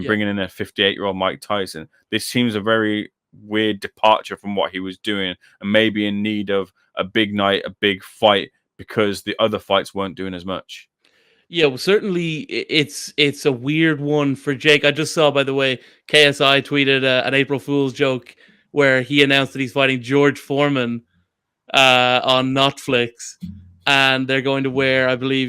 bringing in a 58-year-old Mike Tyson. This seems a very weird departure from what he was doing, and maybe in need of a big night, a big fight, because the other fights weren't doing as much. Yeah, well, certainly it's a weird one for Jake. I just saw, by the way, KSI tweeted an April Fool's joke where he announced that he's fighting George Foreman on Netflix, and they're going to wear, I believe,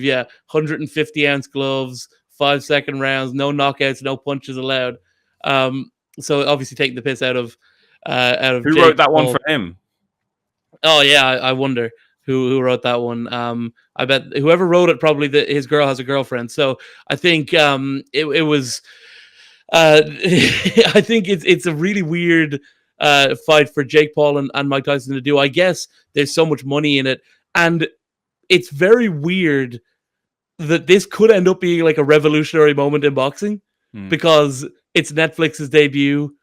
150-ounce gloves, 5-second rounds, no knockouts, no punches allowed. So obviously taking the piss out of Who Jake wrote that one Paul. for him? Oh yeah, I wonder who wrote that one. I bet whoever wrote it probably his girl has a girlfriend. So I think it was. I think it's a really weird fight for Jake Paul and Mike Tyson to do. I guess there's so much money in it, and it's very weird that this could end up being like a revolutionary moment in boxing because it's Netflix's debut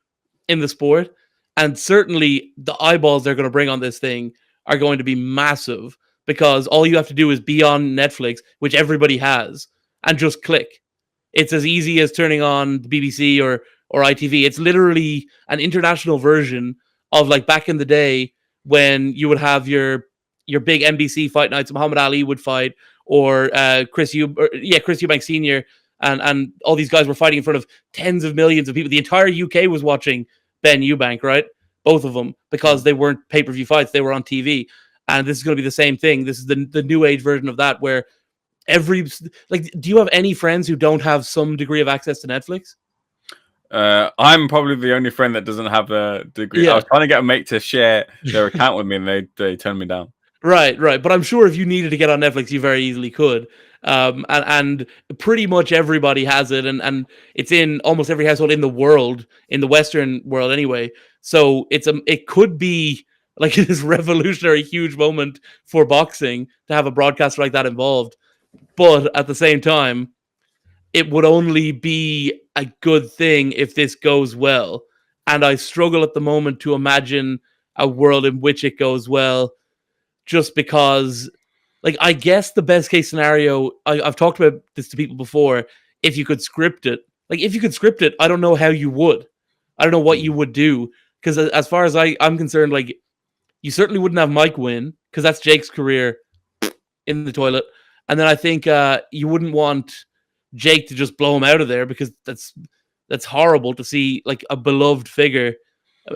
in the sport, and certainly the eyeballs they're going to bring on this thing are going to be massive because all you have to do is be on Netflix, which everybody has, and just click. It's as easy as turning on the BBC or ITV. It's literally an international version of like back in the day when you would have your big NBC fight nights. Muhammad Ali would fight, or Chris Eubank Sr. and all these guys were fighting in front of tens of millions of people. The entire UK was watching Ben Eubank, right? Both of them, because they weren't pay-per-view fights, they were on TV. And this is going to be the same thing. This is the new age version of that, where do you have any friends who don't have some degree of access to Netflix? I'm probably the only friend that doesn't have a degree. Yeah. I was trying to get a mate to share their account with me, and they turned me down. Right. But I'm sure if you needed to get on Netflix, you very easily could. And pretty much everybody has it, and it's in almost every household in the world, in the Western world anyway. So it could be like this revolutionary, huge moment for boxing to have a broadcaster like that involved. But at the same time, it would only be a good thing if this goes well. And I struggle at the moment to imagine a world in which it goes well, just because, like, I guess the best case scenario, I've talked about this to people before, if you could script it. Like, if you could script it, I don't know how you would. I don't know what you would do. Because as far as I'm concerned, like, you certainly wouldn't have Mike win, because that's Jake's career in the toilet. And then I think you wouldn't want Jake to just blow him out of there, because that's horrible to see, like, a beloved figure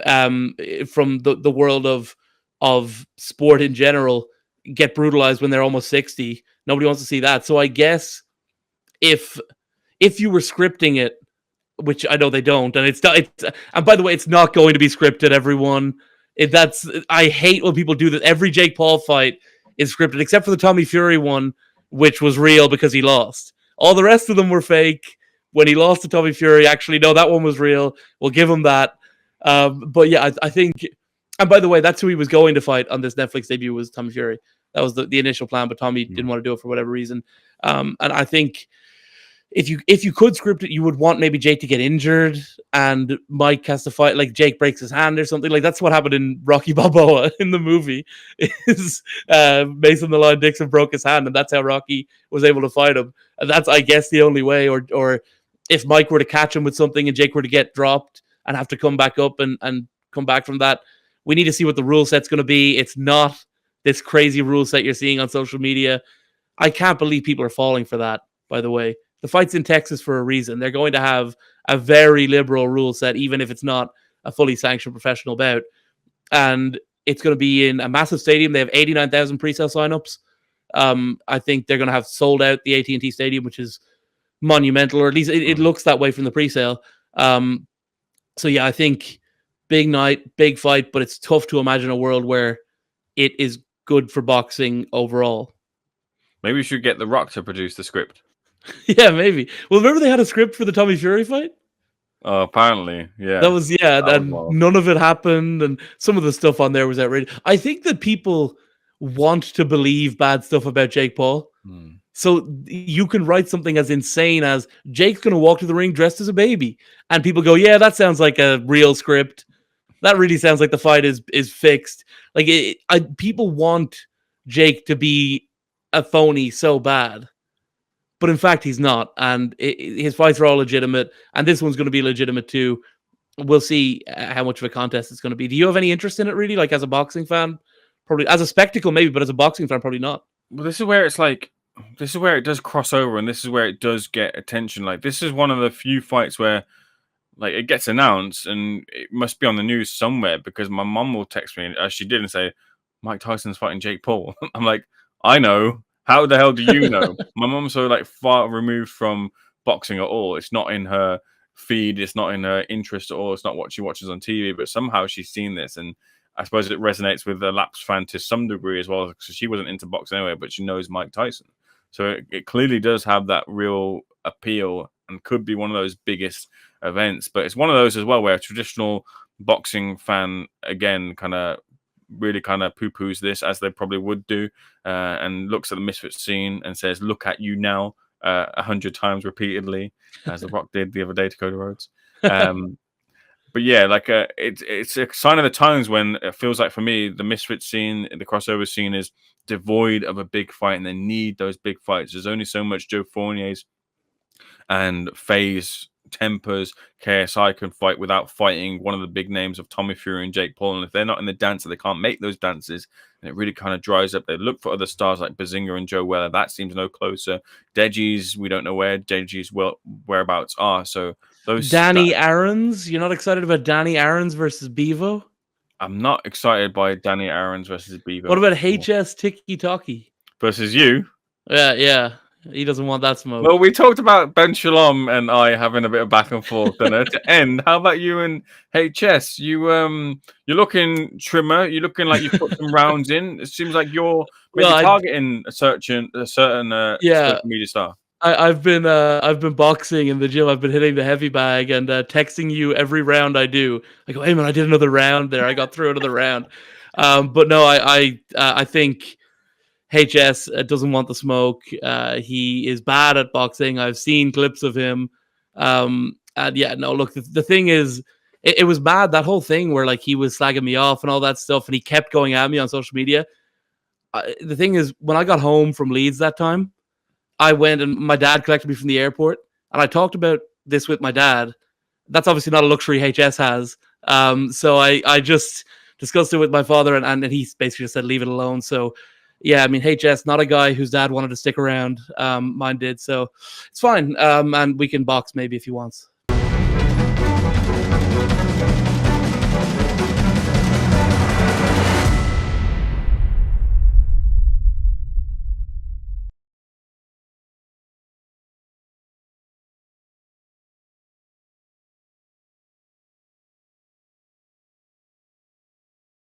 from the world of sport in general get brutalized when they're almost 60. Nobody wants to see that. So I guess if you were scripting it, which I know they don't, and and by the way, it's not going to be scripted, everyone. I hate when people do that. Every Jake Paul fight is scripted, except for the Tommy Fury one, which was real because he lost. All the rest of them were fake. When he lost to Tommy Fury, actually, no, that one was real. We'll give him that. But yeah, I think, and by the way, that's who he was going to fight on this Netflix debut, was Tommy Fury. That was the initial plan, but Tommy didn't want to do it for whatever reason. And I think if you could script it, you would want maybe Jake to get injured and Mike has to fight, like Jake breaks his hand or something. Like, that's what happened in Rocky Balboa in the movie. Is Mason the Lion Dixon broke his hand, and that's how Rocky was able to fight him. And that's, I guess, the only way. Or if Mike were to catch him with something and Jake were to get dropped and have to come back up and come back from that, we need to see what the rule set's going to be. It's not this crazy rule set you're seeing on social media. I can't believe people are falling for that, by the way. The fight's in Texas for a reason. They're going to have a very liberal rule set, even if it's not a fully sanctioned professional bout. And it's going to be in a massive stadium. They have 89,000 pre-sale signups. I think they're going to have sold out the AT&T Stadium, which is monumental, or at least it looks that way from the pre-sale. So yeah, I think big night, big fight, but it's tough to imagine a world where it is good for boxing overall. Maybe we should get The Rock to produce the script. Yeah, maybe. Well, remember they had a script for the Tommy Fury fight? Oh, apparently, yeah. That was, none of it happened, and some of the stuff on there was outrageous. I think that people want to believe bad stuff about Jake Paul. So you can write something as insane as Jake's going to walk to the ring dressed as a baby, and people go, yeah, that sounds like a real script. That really sounds like the fight is fixed. Like, people want Jake to be a phony so bad. but in fact he's not, and his fights are all legitimate, and this one's going to be legitimate too. We'll see how much of a contest it's going to be. Do you have any interest in it, really? Like, as a boxing fan, probably. As a spectacle, maybe, but as a boxing fan, probably not. Well, this is where it's like, this is where it does cross over, and this is where it does get attention. Like, this is one of the few fights where, like, it gets announced and it must be on the news somewhere, because my mum will text me, as she did, and say, Mike Tyson's fighting Jake Paul. I'm like, I know. How the hell do you know? My mum's so, like, far removed from boxing at all. It's not in her feed. It's not in her interest at all. It's not what she watches on TV. But somehow she's seen this, and I suppose it resonates with the lapsed fan to some degree as well, because she wasn't into boxing anyway, but she knows Mike Tyson. So it clearly does have that real appeal and could be one of those biggest events. But it's one of those as well where a traditional boxing fan, again, really poo-poos this, as they probably would do, and looks at the Misfits scene and says, look at you now, 100 times repeatedly, as The Rock did the other day to Cody Rhodes. But yeah, like, it's a sign of the times when it feels like, for me, the Misfits scene, the crossover scene, is devoid of a big fight, and they need those big fights. There's only so much Joe Fournier's and FaZe Tempers, KSI can fight without fighting one of the big names of Tommy Fury and Jake Paul. And if they're not in the dancer, they can't make those dances, and it really kind of dries up. They look for other stars like Bazinga and Joe Weller. That seems no closer. Deji's, we don't know where Deji's whereabouts are. So those Danny Aaron's, you're not excited about Danny Aaron's versus Bevo? I'm not excited by Danny Aaron's versus Bevo. What about HS Tiki Taki versus you? Yeah. He doesn't want that smoke. Well, we talked about Ben Shalom and I having a bit of back and forth. And to end, how about you and HS? You're looking trimmer. You're looking like you put some rounds in. It seems like you're maybe targeting a certain social media star. I've been boxing in the gym. I've been hitting the heavy bag and texting you every round I do. I go, hey man, I did another round there. I got through another round. But no, I think HS doesn't want the smoke. He is bad at boxing. I've seen clips of him. And yeah, no, look, the thing is, it was bad, that whole thing where, like, he was slagging me off and all that stuff, and he kept going at me on social media. The thing is, when I got home from Leeds that time, I went and my dad collected me from the airport, and I talked about this with my dad. That's obviously not a luxury HS has. So I just discussed it with my father, and he basically just said, leave it alone. So yeah, I mean, HS, not a guy whose dad wanted to stick around. Mine did, so it's fine. And we can box maybe if he wants.